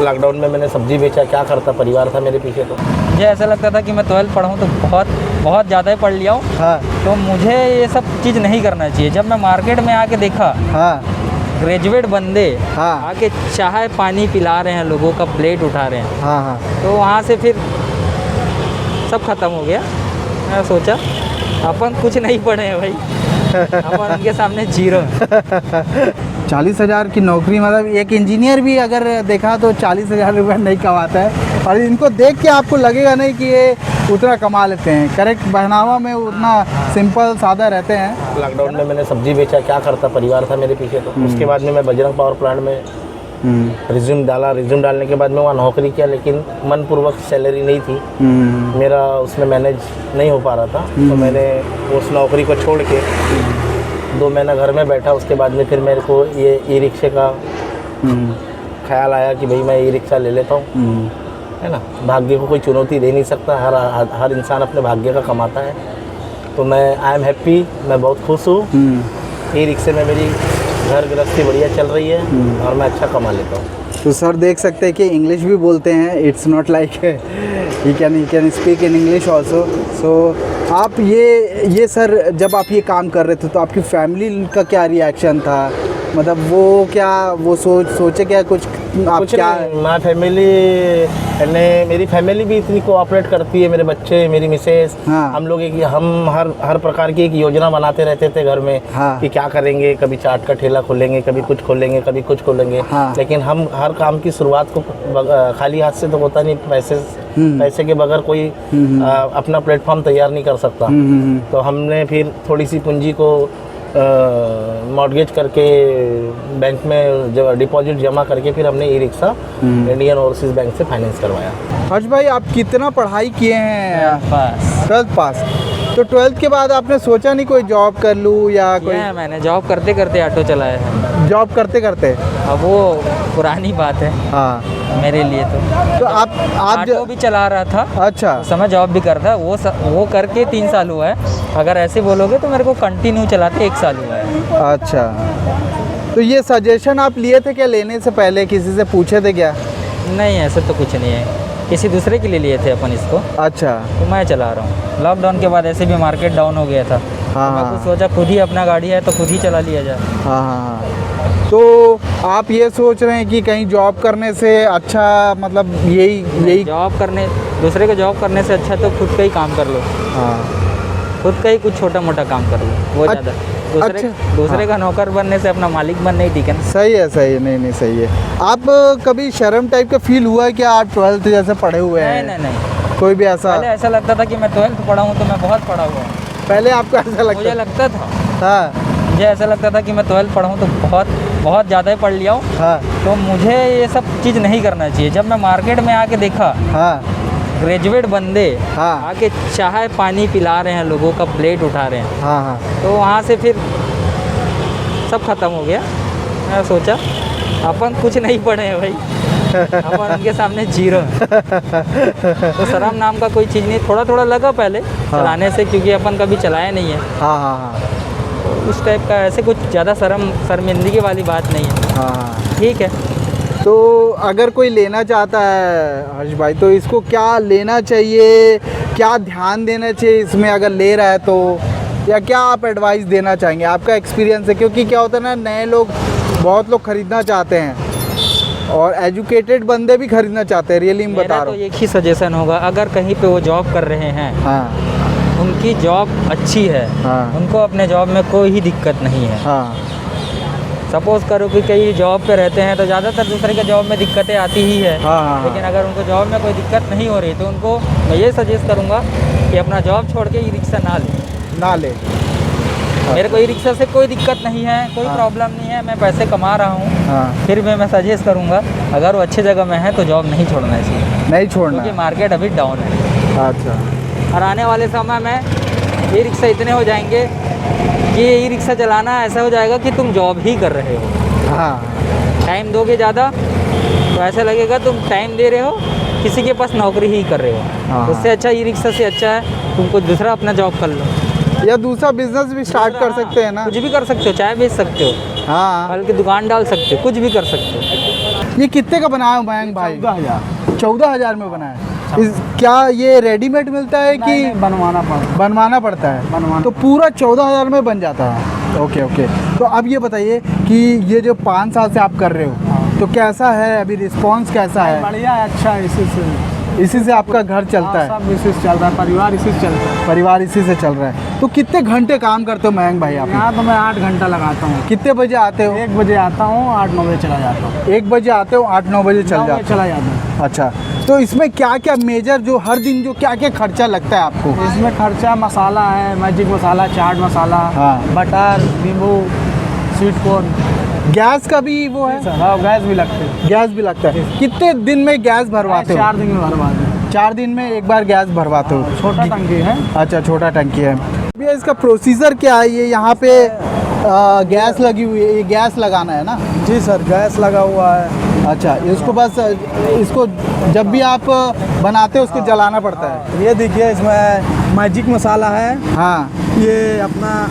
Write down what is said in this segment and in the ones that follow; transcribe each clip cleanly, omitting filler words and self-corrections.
Lockdown में मैंने सब्जी बेचा, क्या करता, परिवार था मेरे पीछे। तो मुझे ऐसा लगता था कि मैं 12th पढ़ा हूँ तो बहुत ज़्यादा ही पढ़ लिया हूँ। हाँ तो मुझे ये सब चीज़ नहीं करना चाहिए। जब मैं मार्केट में आके देखा हाँ ग्रेजुएट बंदे हाँ आके चाय पानी पिला रहे हैं, लोगों का प्लेट उठा रहे हैं, हाँ हाँ तो वहाँ से फिर सब ख़त्म हो गया। मैं सोचा अपन कुछ नहीं पढ़े हैं भाई, अपन उनके सामने जीरो। 40,000 की नौकरी, मतलब एक इंजीनियर भी अगर देखा तो 40,000 रुपये नहीं कमाता है, और इनको देख के आपको लगेगा नहीं कि ये उतना कमा लेते हैं। करेक्ट, पहनावा में उतना सिंपल सादा रहते हैं। लॉकडाउन में मैंने सब्जी बेचा, क्या करता, परिवार था मेरे पीछे। तो उसके बाद में मैं बजरंग पावर प्लांट में रिज्यूम डाला। रिज्यूम डालने के बाद में वहाँ नौकरी किया, लेकिन मनपूर्वक सैलरी नहीं थी, मेरा उसमें मैनेज नहीं हो पा रहा था। तो मैंने उस नौकरी को छोड़ के 2 महीना घर में बैठा। उसके बाद में फिर मेरे को ये ई रिक्शे का ख्याल आया कि भाई मैं ई रिक्शा ले लेता हूँ, है ना। भाग्य को कोई चुनौती दे नहीं सकता, हर इंसान अपने भाग्य का कमाता है। तो मैं आई एम हैप्पी, मैं बहुत खुश हूँ। ई रिक्शे में मेरी घर गृहस्थी बढ़िया चल रही है और मैं अच्छा कमा लेता हूँ। तो सर देख सकते हैं कि इंग्लिश भी बोलते हैं। It's not like he can speak in English also. So आप ये सर, जब आप ये काम कर रहे थे तो आपकी फैमिली का क्या रिएक्शन था? मतलब वो सोचे क्या कुछ आप कुछ क्या? माई फैमिली ने, मेरी फैमिली भी इतनी कोऑपरेट करती है, मेरे बच्चे, मेरी मिसेस। हाँ। हम लोग हम हर प्रकार की एक योजना बनाते रहते थे घर में। हाँ। कि क्या करेंगे, कभी चाट का ठेला खोलेंगे, कभी कुछ खोलेंगे, कभी कुछ खोलेंगे। हाँ। लेकिन हम हर काम की शुरुआत को खाली हाथ से तो होता नहीं। पैसे के बगैर कोई अपना प्लेटफॉर्म तैयार नहीं कर सकता। तो हमने फिर थोड़ी सी पूंजी को मॉर्गेज करके बैंक में डिपॉजिट जमा करके फिर हमने e rickshaw Indian overseas bank से फाइनेंस करवाया। हर्ष भाई, आप कितना पढ़ाई किए हैं? बस 12th पास। तो 12th के बाद आपने सोचा नहीं कोई जॉब कर लूँ या कोई? मैंने जॉब करते करते ऑटो चलाया है। जॉब करते करते? अब वो पुरानी बात है हाँ। मेरे लिए। तो आप ऑटो भी चला रहा था, अच्छा। उस समय जॉब भी करता। वो करके 3 साल हुआ है। अगर ऐसे बोलोगे तो मेरे को कंटिन्यू चलाते 1 साल हुआ है। अच्छा, तो ये सजेशन आप लिए थे क्या लेने से पहले? किसी से पूछे थे क्या? नहीं, ऐसे तो कुछ नहीं है, किसी दूसरे के लिए लिए थे अपन इसको। अच्छा। तो मैं चला रहा हूँ। लॉकडाउन के बाद ऐसे भी मार्केट डाउन हो गया था। हाँ, तो मैं कुछ सोचा खुद ही अपना गाड़ी है तो खुद ही चला लिया जाए। हाँ हाँ। तो आप ये सोच रहे हैं कि कहीं जॉब करने से अच्छा, मतलब यही जॉब करने, दूसरे को जॉब करने से अच्छा तो खुद का ही काम कर लो। हाँ, खुद का ही कुछ छोटा मोटा काम कर लो, वो ज़्यादा। दूसरे का नौकर बनने से अपना मालिक बनने ही ठीक है ना। सही है, सही है। नहीं, सही है। आप कभी शर्म टाइप का फील हुआ है कि आप 12th जैसे पढ़े हुए हैं? नहीं। कोई भी ऐसा? पहले ऐसा लगता था कि मैं 12th पढ़ा हूँ तो मैं बहुत पढ़ा हुआ हूँ। पहले आपको ऐसा लगता? मुझे लगता था। हाँ। मुझे ऐसा लगता था कि मैं 12th पढ़ा हूँ तो बहुत ज़्यादा ही पढ़ लिया हूँ। हाँ। तो मुझे ये सब चीज़ नहीं करना चाहिए। जब मैं मार्केट में आके देखा हाँ ग्रेजुएट बंदे हाँ आके चाय पानी पिला रहे हैं, लोगों का प्लेट उठा रहे हैं, हाँ हाँ तो वहाँ से फिर सब ख़त्म हो गया। मैं सोचा अपन कुछ नहीं पढ़े हैं भाई, अपन उनके सामने जीरो। तो शर्म नाम का कोई चीज़ नहीं। थोड़ा लगा पहले चलाने से, क्योंकि अपन कभी चलाया नहीं है। हाँ हाँ हाँ। उस टाइप का ऐसे कुछ ज़्यादा शर्मिंदगी वाली बात नहीं है। हाँ, ठीक है। तो अगर कोई लेना चाहता है हर्ष भाई, तो इसको क्या लेना चाहिए, क्या ध्यान देना चाहिए इसमें अगर ले रहा है तो, या क्या आप एडवाइस देना चाहेंगे? आपका एक्सपीरियंस है, क्योंकि क्या होता है ना, नए लोग, बहुत लोग ख़रीदना चाहते हैं और एजुकेटेड बंदे भी खरीदना चाहते हैं। रियली मैं बता रहा हूँ। तो एक ही सजेशन होगा, अगर कहीं पे वो जॉब कर रहे हैं, हाँ, उनकी जॉब अच्छी है, हाँ, उनको अपने जॉब में कोई ही दिक्कत नहीं है। हाँ, सपोज़ करो कि कई जॉब पे रहते हैं तो ज़्यादातर दूसरे के जॉब में दिक्कतें आती ही है। हाँ, लेकिन अगर उनको जॉब में कोई दिक्कत नहीं हो रही तो उनको मैं ये सजेस्ट करूँगा कि अपना जॉब छोड़ के ई रिक्शा ना ले। मेरे को ई रिक्शा से कोई दिक्कत नहीं है, कोई प्रॉब्लम नहीं है, मैं पैसे कमा रहा हूँ। हाँ, फिर भी मैं सजेस्ट करूँगा, अगर वो अच्छी जगह में है तो जॉब नहीं छोड़ना चाहिए, नहीं छोड़ना, क्योंकि मार्केट अभी डाउन है। अच्छा। और आने वाले समय में ई रिक्शा इतने हो जाएंगे कि ई रिक्शा चलाना ऐसा हो जाएगा कि तुम जॉब ही कर रहे हो। हाँ, टाइम दोगे ज़्यादा तो ऐसा लगेगा तुम टाइम दे रहे हो, किसी के पास नौकरी ही कर रहे हो। हाँ, उससे अच्छा ई रिक्शा से अच्छा है तुम कुछ दूसरा अपना जॉब कर लो, या दूसरा बिजनेस भी स्टार्ट कर सकते हैं ना। कुछ भी कर सकते हो, चाय बेच सकते हो, हाँ, फल की दुकान डाल सकते हो, कुछ भी कर सकते हो। ये कितने का बनाया हो मयंक भाई? 14,000। 14,000 में बनाया। क्या ये रेडीमेड मिलता है कि बनवाना पड़ता है? तो पूरा 14,000 में बन जाता है। Okay okay. तो अब ये बताइए कि ये जो 5 साल से आप कर रहे हो तो कैसा है अभी, रिस्पांस कैसा है? बढ़िया है, अच्छा है। इसी से आपका घर चलता है? सब इसी से चल रहा है, परिवार इसी से चलता है। परिवार इसी से चल रहा है। तो कितने घंटे काम करते हो मयंक भाई आप? यहाँ तो मैं 8 घंटा लगाता हूँ। कितने बजे आते हो? 1 बजे आता हूँ, 8-9 बजे चला जाता हूँ। 1 बजे आते हो, 8-9 बजे चला चला जाता हूँ। अच्छा, तो इसमें क्या क्या मेजर जो हर दिन जो क्या क्या खर्चा लगता है आपको? इसमें खर्चा मसाला है, मैजिक मसाला, चाट मसाला, हाँ। बटर, नींबू, स्वीट कॉर्न। गैस का भी वो है? हाँ, गैस भी लगते हैं। गैस भी लगता है। कितने दिन में गैस भरवाते हो? 4 दिन में भरवाते हैं। 4 दिन में एक बार गैस भरवाते हो? छोटा टंकी है। अच्छा, छोटा टंकी है। भैया इसका प्रोसीजर क्या है? ये यहाँ पे गैस लगी हुई है, ये गैस लगाना है ना? जी सर, गैस लगा हुआ है। अच्छा, इसको बस इसको जब भी आप बनाते हो उसको जलाना पड़ता है? ये देखिए, इसमें मैजिक मसाला है, हाँ ये अपना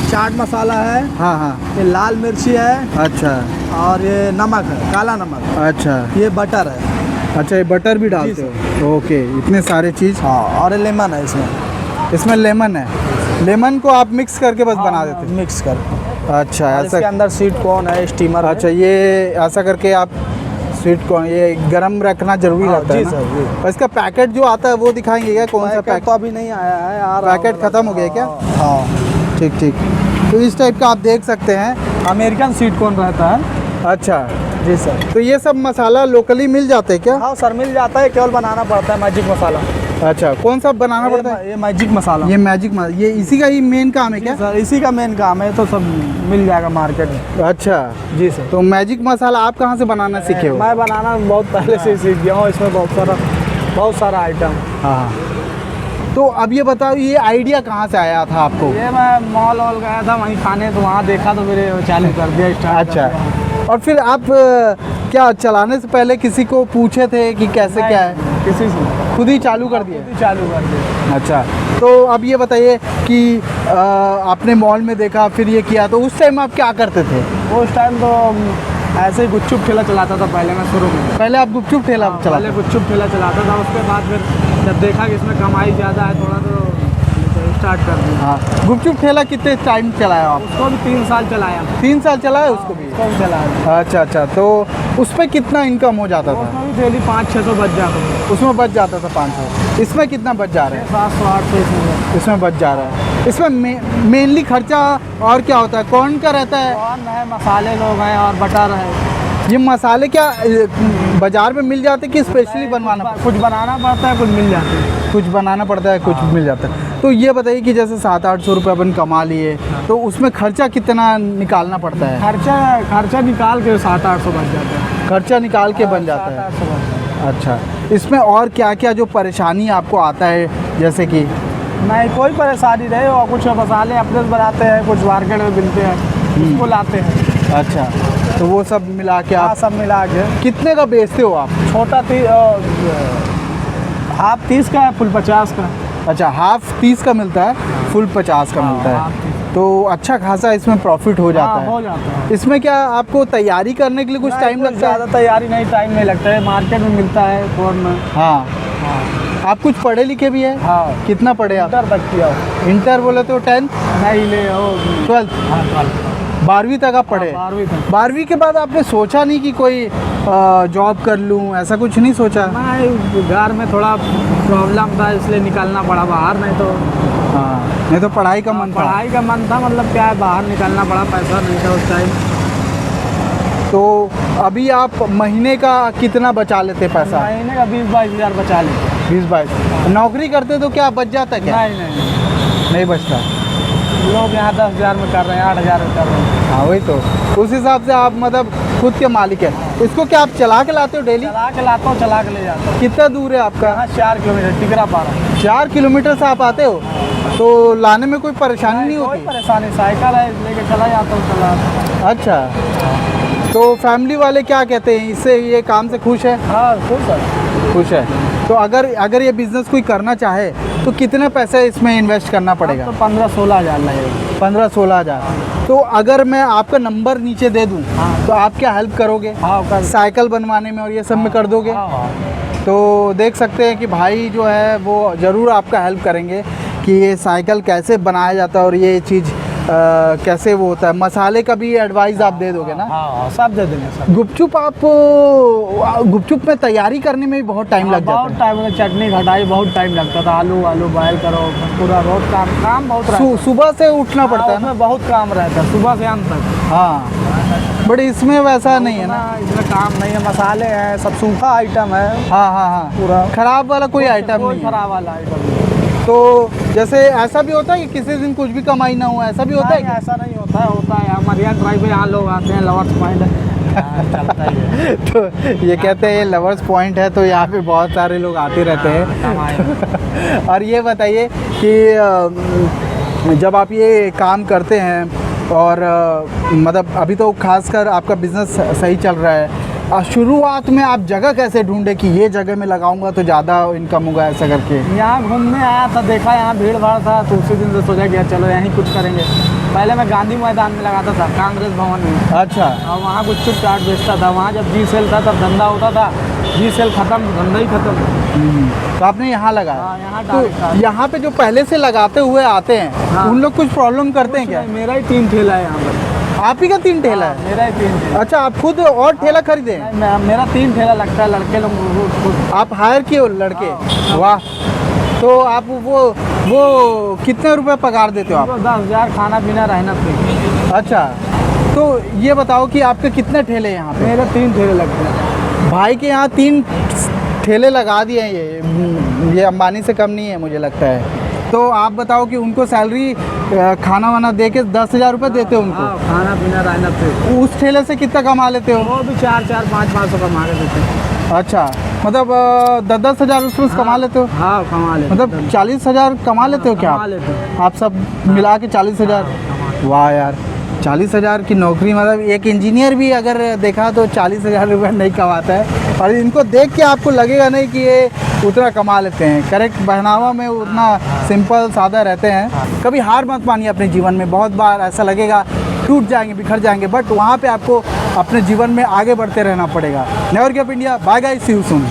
चाट मसाला है, हाँ हाँ। ये लाल मिर्ची है, अच्छा और ये नमक है, काला नमक। अच्छा ये बटर है। अच्छा, ये बटर भी डालते हो? ओके, इतने सारे चीज़। हाँ, और ये लेमन है इसमें। इसमें लेमन है? लेमन को आप मिक्स करके बस बना देते हो? मिक्स कर। अच्छा, और इसके ऐसा? अंदर स्वीट कॉर्न है, स्टीमर। अच्छा, ये ऐसा करके आप स्वीट कॉर्न ये गरम रखना जरूरी हाँ, रहता है जी ना? सर, जी। और इसका पैकेट जो आता है वो दिखाएंगे क्या? कौन सा पैकेट पैकेट? तो अभी नहीं आया है, आ रहा पैकेट होगा। खत्म हो गया क्या? हाँ, ठीक ठीक। तो इस टाइप का आप देख सकते हैं। अमेरिकन स्वीट कॉर्न रहता है। अच्छा, जी सर। तो ये सब मसाला लोकली मिल जाते हैं क्या? हाँ सर, मिल जाता है, केवल बनाना पड़ता है मैजिक मसाला। अच्छा, कौन सा बनाना पड़ता है? ये मैजिक मसाला। ये मैजिक मसाला, ये इसी का ही मेन काम है क्या? सर, इसी का मेन काम है, तो सब मिल जाएगा मार्केट में। अच्छा जी सर। तो मैजिक मसाला आप कहाँ से बनाना सीखे हो? मैं बनाना बहुत पहले से ही सीख गया हूँ। इसमें बहुत सारा आइटम। हाँ। तो अब ये बताओ, ये आइडिया कहाँ से आया था आपको? ये मैं मॉल गया था वहीं खाने, तो वहाँ देखा तो मेरे चालू कर दिया, स्टार्ट। अच्छा, और फिर आप क्या चलाने से पहले किसी को पूछे थे कि कैसे क्या है? किसी से खुद ही चालू कर दिए? चालू कर दिया। अच्छा, तो अब ये बताइए कि आपने मॉल में देखा, फिर ये किया, तो उस टाइम आप क्या करते थे? उस टाइम तो ऐसे ही गुपचुप ठेला चलाता था पहले मैं, शुरू में। पहले आप गुपचुप ठेला चला? पहले गुपचुप ठेला चलाता था, उसके बाद फिर जब देखा कि इसमें कमाई ज़्यादा है थोड़ा, तो स्टार्ट कर दिया। हाँ। गुपचुप ठेला कितने टाइम चलाया आप? उसको भी 3 साल चलाया। 3 साल चलाया उसको भी? उसको भी चलाया। अच्छा अच्छा, तो उस पर कितना इनकम हो जाता था? उसमें भी डेली 500-600 बच जाता था। उसमें बच जाता था 500। इसमें कितना बच जा रहा है? 700-800 इसमें बच जा रहा है। इसमें मेनली खर्चा और क्या होता है? कौन का रहता है? कौन है, मसाले लोग हैं और बटर है। ये मसाले क्या बाजार में मिल जाते कि स्पेशली बनवाना पड़ता कुछ बनाना पड़ता है, कुछ मिल जाते हैं। है? कुछ बनाना पड़ता है, कुछ मिल जाता है। तो ये बताइए कि जैसे 700-800 रुपये अपन कमा लिए, तो उसमें खर्चा कितना निकालना पड़ता है? खर्चा निकाल के 700-800 बच जाता है। खर्चा निकाल के बन जाता है? 700-800 बच जाता है। अच्छा, इसमें और क्या क्या जो परेशानी आपको आता है? जैसे कि नहीं, कोई परेशानी नहीं, और कुछ मसाले अपने से बनाते हैं, कुछ मार्केट में मिलते हैं, उसको लाते हैं। अच्छा, तो वो सब मिला के हाँ, आप सब मिला के। कितने का बेचते हो आप? छोटा हाफ 30 का है, फुल 50 का। अच्छा, हाफ 30 का मिलता है, फुल 50 का मिलता हाफ है। तो अच्छा खासा इसमें प्रॉफिट हो जाता हाँ, हो है। जाता है। इसमें क्या आपको तैयारी करने के लिए कुछ टाइम लगता ज़्यादा है? तैयारी नहीं, टाइम नहीं लगता है, मार्केट में मिलता है कौन में। हाँ। हाँ आप कुछ पढ़े लिखे भी है? हाँ, कितना पढ़े आप? इंटर तक किया हो। इंटर बोले तो 10th? नहीं ले हो 12th? हाँ, 12। 12वीं तक आप पढ़े? 12वीं तक। 12वीं के बाद आपने सोचा नहीं कि कोई जॉब कर लूँ, ऐसा कुछ नहीं सोचा? मैं घर में थोड़ा प्रॉब्लम था, इसलिए निकलना पड़ा बाहर, नहीं तो हाँ, नहीं तो पढ़ाई का मन था। पढ़ाई का मन था, मतलब क्या है, बाहर निकलना पड़ा, पैसा नहीं था उस टाइम। तो अभी आप महीने का कितना बचा लेते पैसा? महीने का 20-22 हज़ार बचा लेते। 20-22? नौकरी करते तो क्या बच जाता क्या? नहीं, नहीं बचता। लोग यहाँ 10,000 में कर रहे हैं, 8,000 में कर रहे हैं। हाँ, वही तो। उस हिसाब से आप मतलब खुद के मालिक हैं। इसको क्या आप चला के लाते हो डेली? चला के लाता हूँ, चला के ले जाता हूँ। कितना दूर है आपका? यहाँ 4 किलोमीटर टिकरा पारा। 4 किलोमीटर से आप आते हो? तो लाने में कोई परेशानी नहीं कोई होती? परेशानी, साइकिल है, लेके चला जाता हूँ, चला। अच्छा, तो फैमिली वाले क्या कहते हैं, इससे ये काम से खुश है? हाँ खुश है। खुश है। तो अगर ये बिज़नेस कोई करना चाहे तो कितने पैसे इसमें इन्वेस्ट करना पड़ेगा? तो 15-16 हज़ार लगेगा। 15-16 हज़ार। तो अगर मैं आपका नंबर नीचे दे दूं तो आप क्या हेल्प करोगे? हाँ कर। साइकिल बनवाने में और ये सब में कर दोगे? हाँ। तो देख सकते हैं कि भाई जो है वो ज़रूर आपका हेल्प करेंगे कि ये साइकिल कैसे बनाया जाता है और ये चीज़ कैसे वो होता है। मसाले का भी एडवाइस आप दे दोगे ना? हाँ सब दे देंगे सब। गुपचुप में तैयारी करने में भी बहुत टाइम लग जाता बहुत है। टाइम, चटनी घटाई बहुत टाइम लगता था। आलू बॉयल करो, पूरा बहुत काम बहुत रहता है। सुबह से उठना पड़ता है ना? उसमें बहुत काम रहता है सुबह से अंत तक। हाँ, बट इसमें वैसा नहीं है ना? इसमें काम नहीं है, मसाले हैं सब सूखा आइटम है। हाँ हाँ हाँ, पूरा खराब वाला कोई आइटम कोई नहीं है। खराब वाला आइटम नहीं। तो जैसे ऐसा भी होता है कि किसी दिन कुछ भी कमाई ना हो, ऐसा भी होता है नहीं, क्या? ऐसा नहीं होता है। होता है हमारे यहाँ ड्राइव पे, यहाँ लोग आते हैं, लवर्स पॉइंट चलता ही है। तो ये कहते हैं ये लवर्स पॉइंट है, तो यहाँ पे बहुत सारे लोग आते रहते हैं। और ये बताइए कि जब आप ये काम करते हैं और मतलब अभी तो खासकर आपका बिज़नेस सही चल रहा है, शुरुआत में आप जगह कैसे ढूंढे कि ये जगह में लगाऊंगा तो ज़्यादा इनकम होगा, ऐसा करके? यहाँ घूमने आया था, देखा यहाँ भीड़ भाड़ था, तो उसी दिन से सोचा कि यार चलो यहीं कुछ करेंगे। पहले मैं गांधी मैदान में लगाता था, कांग्रेस भवन में। अच्छा। और वहाँ कुछ चाट बेचता था। वहाँ जब जी सेल था तब धंधा होता था, जी सेल खत्म, धंधा ही खत्म। तो आपने यहाँ लगाया? हाँ, यहाँ तो डायरेक्ट। यहाँ पे जो पहले से लगाते हुए आते हैं, हाँ। उन लोग कुछ प्रॉब्लम करते हैं क्या? मेरा ही 3 ठेला है यहाँ पर। आप ही का 3 ठेला है? मेरा ही 3 ठेला। अच्छा, आप खुद और ठेला खरीदे? मेरा 3 ठेला लगता है, लड़के लोग। आप हायर किए हो लड़के? वाह। तो आप वो कितने रुपए पगार देते हो आप? 10,000 खाना पीना रहना फ्री। अच्छा, तो ये बताओ कि आपके कितने ठेले हैं यहाँ पे? मेरे 3 ठेले लगते हैं। भाई के यहाँ 3 ठेले लगा दिए हैं। ये अंबानी से कम नहीं है मुझे लगता है। तो आप बताओ कि उनको सैलरी खाना वाना दे के 10,000 रुपये देते हो उनको? हाँ, खाना पीना रहना फ्री। उस ठेले से कितना कमा लेते हो? वो भी 4-4, 5-500 कमा के देते हैं। अच्छा, मतलब 10,000 उसमें से कमा लेते हो? हाँ कमा लेते। मतलब 40,000 कमा लेते हो क्या कमा आप? लेते हैं। आप सब मिला के 40,000? वाह यार, 40,000 की नौकरी, मतलब एक इंजीनियर भी अगर देखा तो 40,000 रुपये नहीं कमाता है। और इनको देख के आपको लगेगा नहीं कि ये उतना कमा लेते हैं। करेक्ट, पहनावा में उतना सिंपल सादा रहते हैं। कभी हार मत मानिए अपने जीवन में। बहुत बार ऐसा लगेगा टूट जाएंगे, बिखर जाएंगे, बट वहाँ पे आपको अपने जीवन में आगे बढ़ते रहना पड़ेगा। Never give up India. Bye guys, see you soon.